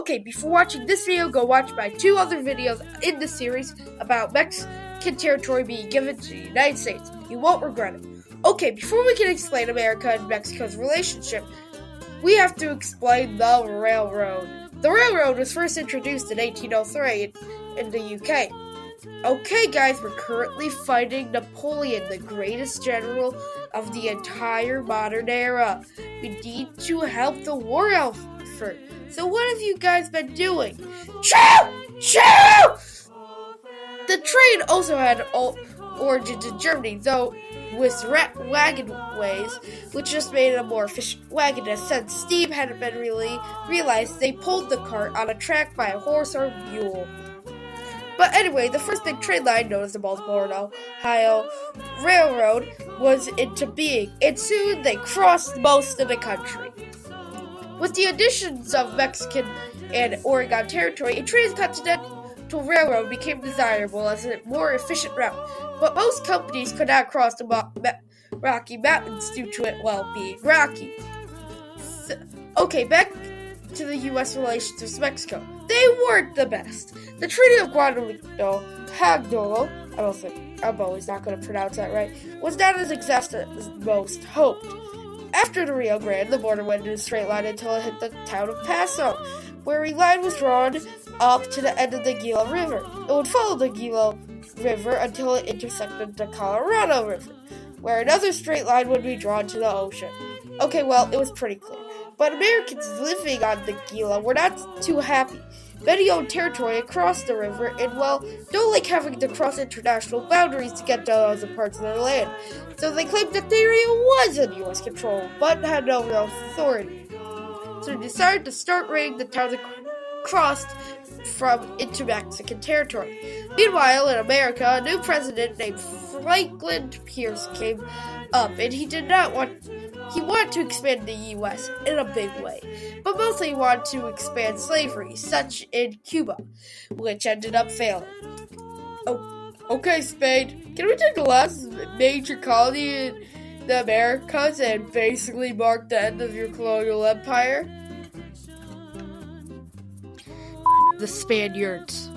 Okay, before watching this video, go watch my 2 other videos in the series about Mexican territory being given to the United States. You won't regret it. Okay, before we can explain America and Mexico's relationship, we have to explain the railroad. The railroad was first introduced in 1803 in the UK. Okay, guys, we're currently fighting Napoleon, the greatest general of the entire modern era. We need to help the war effort. So what have you guys been doing? Shoo! Shoo! The train also had origins in Germany, though with wagon ways, which just made it a more efficient wagon. And since steam hadn't been really realized, they pulled the cart on a track by a horse or mule. But anyway, the first big train line, known as the Baltimore and Ohio Railroad, was into being, and soon they crossed most of the country. With the additions of Mexican and Oregon territory, a transcontinental railroad became desirable as a more efficient route, but most companies could not cross the Rocky Mountains due to it, being rocky. Okay, back to the U.S. relations with Mexico. They weren't the best. The Treaty of Guadalupe, I'm always not going to pronounce that right, was not as exact as most hoped. After the Rio Grande, the border went in a straight line until it hit the town of Paso, where a line was drawn up to the end of the Gila River. It would follow the Gila River until it intersected the Colorado River, where another straight line would be drawn to the ocean. Okay, it was pretty clear. But Americans living on the Gila were not too happy. Many owned territory across the river and, don't like having to cross international boundaries to get to other parts of their land. So they claimed that the area was in U.S. control, but had no real authority. So they decided to start raiding the towns crossed into Mexican territory. Meanwhile, in America, a new president named Franklin Pierce came up, and he wanted to expand the U.S. in a big way, but mostly wanted to expand slavery, such in Cuba, which ended up failing. Okay, Spade, can we take the last major colony in the Americas and basically mark the end of your colonial empire? The Spaniards.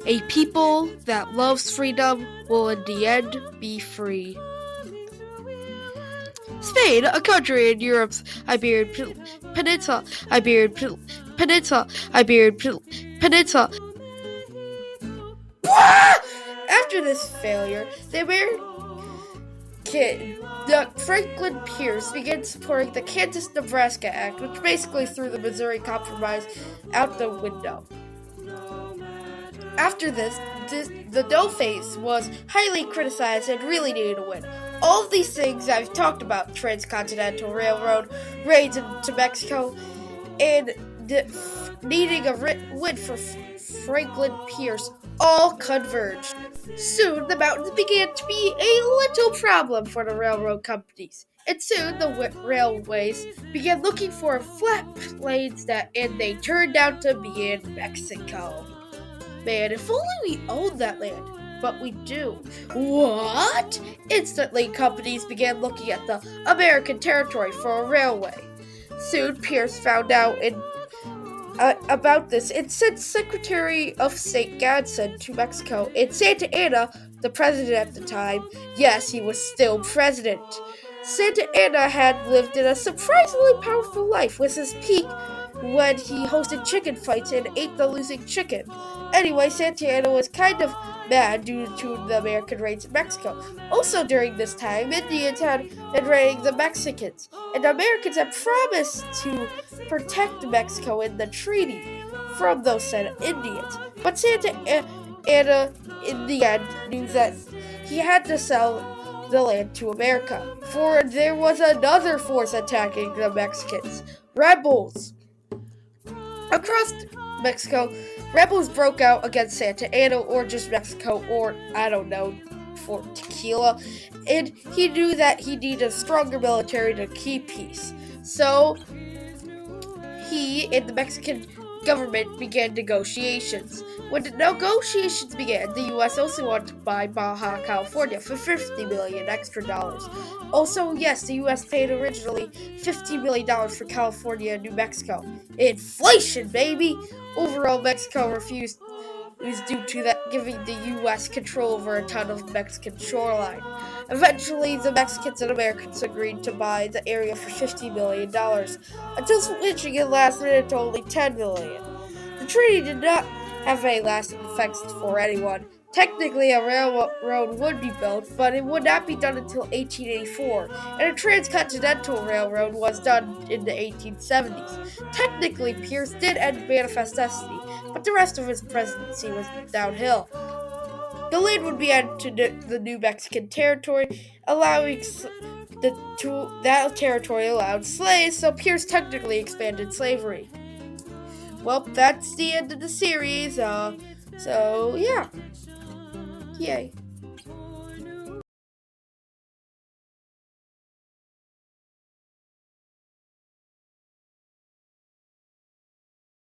A people that loves freedom will in the end be free. Spain, a country in Europe's Iberian Peninsula. After this failure, Franklin Pierce began supporting the Kansas-Nebraska Act, which basically threw the Missouri Compromise out the window. After this, the no phase was highly criticized and really needed a win. All of these things I've talked about, transcontinental railroad, raids into Mexico, and needing a win for Franklin Pierce, all converged. Soon, the mountains began to be a little problem for the railroad companies, and soon the railways began looking for flat lanes and they turned out to be in Mexico. Man, if only we owned that land. But we do. What? Instantly, companies began looking at the American territory for a railway. Soon, Pierce found out about this and sent Secretary of State Gadsden to Mexico. And Santa Anna, the president at the time, yes, he was still president. Santa Anna had lived in a surprisingly powerful life, with his peak when he hosted chicken fights and ate the losing chicken. Anyway, Santa Anna was kind of mad due to the American raids in Mexico. Also during this time, Indians had been raiding the Mexicans, and the Americans had promised to protect Mexico in the treaty from those said Indians. But Santa Anna, in the end, knew that he had to sell the land to America, for there was another force attacking the Mexicans, rebels. Across Mexico, rebels broke out against Santa Anna, or just Mexico, or, for tequila, and he knew that he needed a stronger military to keep peace. So, he and the Mexican government began negotiations. When the negotiations began, the U.S. also wanted to buy Baja California for $50 million extra dollars. Also, yes, the U.S. paid originally $50 million for California and New Mexico. Inflation, baby! Overall, Mexico refused. It was due to that giving the U.S. control over a ton of Mexican shoreline. Eventually, the Mexicans and Americans agreed to buy the area for $50 million, until switching it last minute to only $10 million. The treaty did not have any lasting effects for anyone. Technically, a railroad would be built, but it would not be done until 1884, and a transcontinental railroad was done in the 1870s. Technically, Pierce did end Manifest Destiny, but the rest of his presidency was downhill. The land would be added to the New Mexican territory, allowing that territory allowed slaves, so Pierce technically expanded slavery. Well, that's the end of the series. So yeah. Yay.